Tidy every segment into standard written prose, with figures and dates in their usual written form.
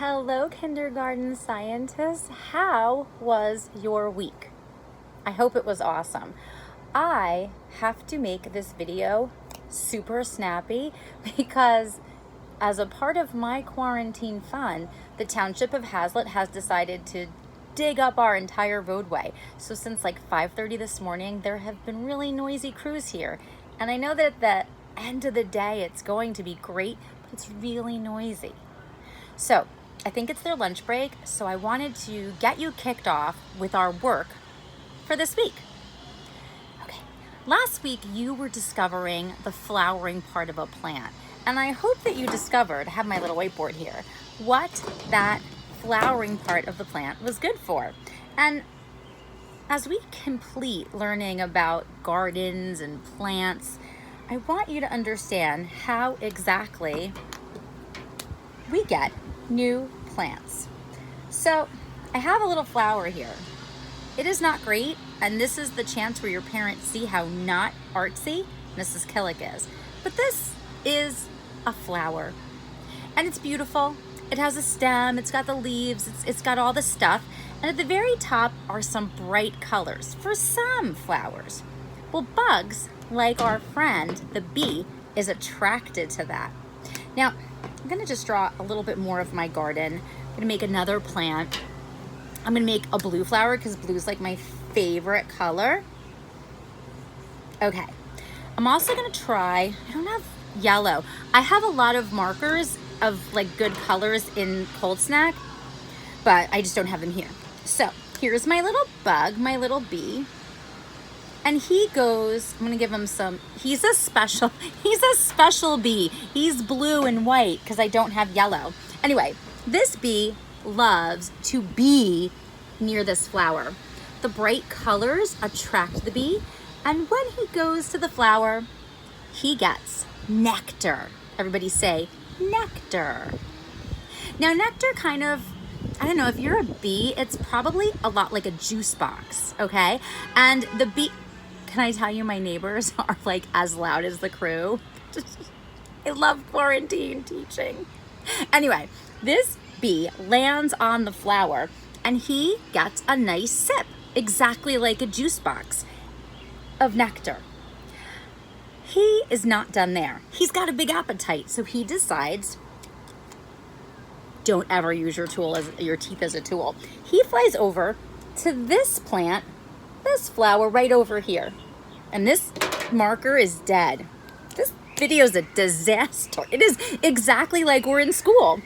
Hello, kindergarten scientists. How was your week? I hope it was awesome. I have to make this video super snappy because as a part of my quarantine fun, the Township of Hazlet has decided to dig up our entire roadway. So since like 5:30 this morning, there have been really noisy crews here. And I know that at the end of the day, it's going to be great, but it's really noisy. So I think it's their lunch break, so I wanted to get you kicked off with our work for this week. Okay, last week you were discovering the flowering part of a plant, and I hope that you discovered, I have my little whiteboard here, what that flowering part of the plant was good for. And as we complete learning about gardens and plants, I want you to understand how exactly we get new plants. So I have a little flower here. It is not great, and this is the chance where your parents see how not artsy Mrs. Killick is. But this is a flower, and it's beautiful. It has a stem, it's got the leaves, it's got all the stuff, and at the very top are some bright colors for some flowers. Well, bugs, like our friend the bee, is attracted to that. Now, I'm gonna just draw a little bit more of my garden. I'm gonna make another plant. I'm gonna make a blue flower because blue is like my favorite color. Okay, I'm also gonna try, I don't have yellow. I have a lot of markers of like good colors in Cold Snack, but I just don't have them here. So here's my little bug, my little bee. And he goes, I'm gonna give him some, he's a special bee. He's blue and white because I don't have yellow. Anyway, this bee loves to be near this flower. The bright colors attract the bee, and when he goes to the flower, he gets nectar. Everybody say nectar. Now nectar kind of, I don't know, if you're a bee, it's probably a lot like a juice box, okay? And the bee, can I tell you my neighbors are like as loud as the crew? I love quarantine teaching. Anyway, this bee lands on the flower and he gets a nice sip, exactly like a juice box of nectar. He is not done there. He's got a big appetite, so he decides, don't ever use your teeth as a tool. He flies over to this plant, this flower right over here. And this marker is dead. This video is a disaster. It is exactly like we're in school.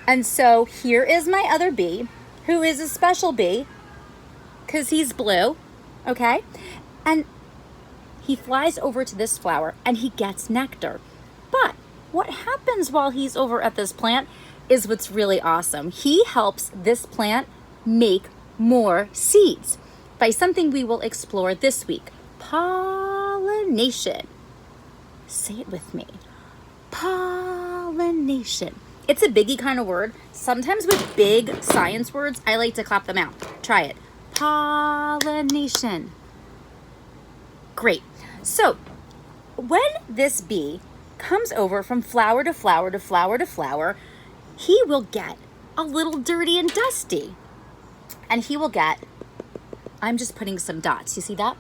And so here is my other bee, who is a special bee because he's blue, okay? And he flies over to this flower and he gets nectar. But what happens while he's over at this plant is what's really awesome. He helps this plant make more seeds by something we will explore this week. Pollination. Say it with me. Pollination. It's a biggie kind of word. Sometimes with big science words, I like to clap them out. Try it. Pollination. Great. So when this bee comes over from flower to flower to flower to flower, he will get a little dirty and dusty. And he will get, I'm just putting some dots. You see that?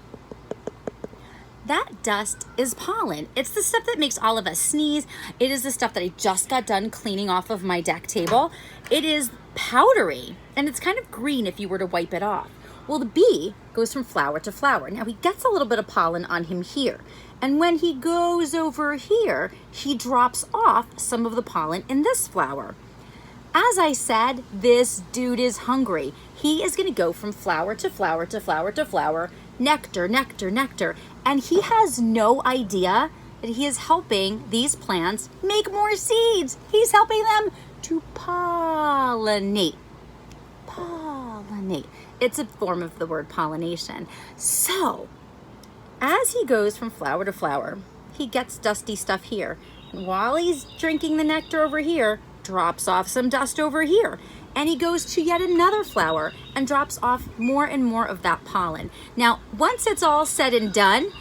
That dust is pollen. It's the stuff that makes all of us sneeze. It is the stuff that I just got done cleaning off of my deck table. It is powdery, and it's kind of green if you were to wipe it off. Well, the bee goes from flower to flower. Now, he gets a little bit of pollen on him here. And when he goes over here, he drops off some of the pollen in this flower. As I said, this dude is hungry. He is going to go from flower to flower to flower to flower, nectar, nectar, nectar. And he has no idea that he is helping these plants make more seeds. He's helping them to pollinate. Pollinate. It's a form of the word pollination. So, as he goes from flower to flower, he gets dusty stuff here. While he's drinking the nectar over here, drops off some dust over here. And he goes to yet another flower and drops off more and more of that pollen. Now, once it's all said and done,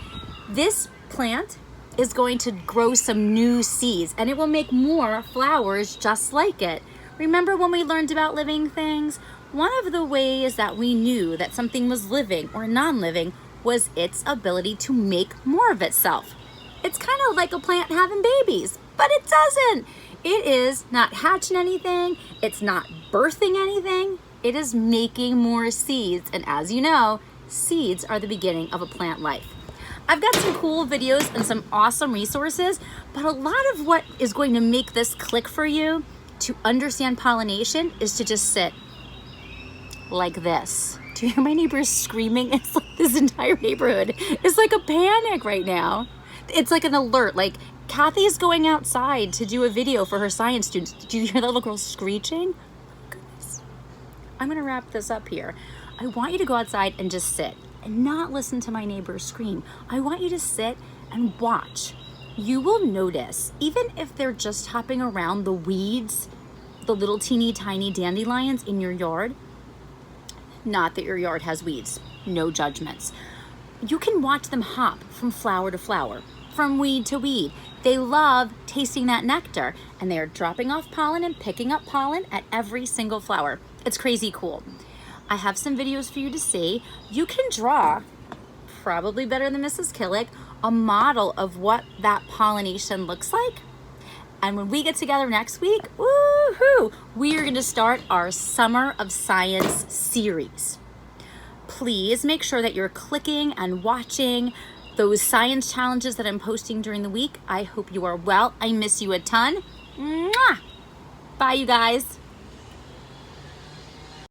this plant is going to grow some new seeds and it will make more flowers just like it. Remember when we learned about living things? One of the ways that we knew that something was living or non-living was its ability to make more of itself. It's kind of like a plant having babies, but it doesn't. It is not hatching anything. It's not birthing anything. It is making more seeds. And as you know, seeds are the beginning of a plant life. I've got some cool videos and some awesome resources, but a lot of what is going to make this click for you to understand pollination is to just sit like this. Do you hear my neighbors screaming? It's like this entire neighborhood is like a panic right now. It's like an alert, like Kathy's going outside to do a video for her science students. Do you hear that little girl screeching? Oh, goodness. I'm gonna wrap this up here. I want you to go outside and just sit and not listen to my neighbors scream. I want you to sit and watch. You will notice, even if they're just hopping around the weeds, the little teeny tiny dandelions in your yard, not that your yard has weeds, no judgments. You can watch them hop from flower to flower, from weed to weed. They love tasting that nectar, and they're dropping off pollen and picking up pollen at every single flower. It's crazy cool. I have some videos for you to see. You can draw, probably better than Mrs. Killick, a model of what that pollination looks like. And when we get together next week, woohoo, we are gonna start our Summer of Science series. Please make sure that you're clicking and watching those science challenges that I'm posting during the week. I hope you are well. I miss you a ton. Mwah! Bye, you guys.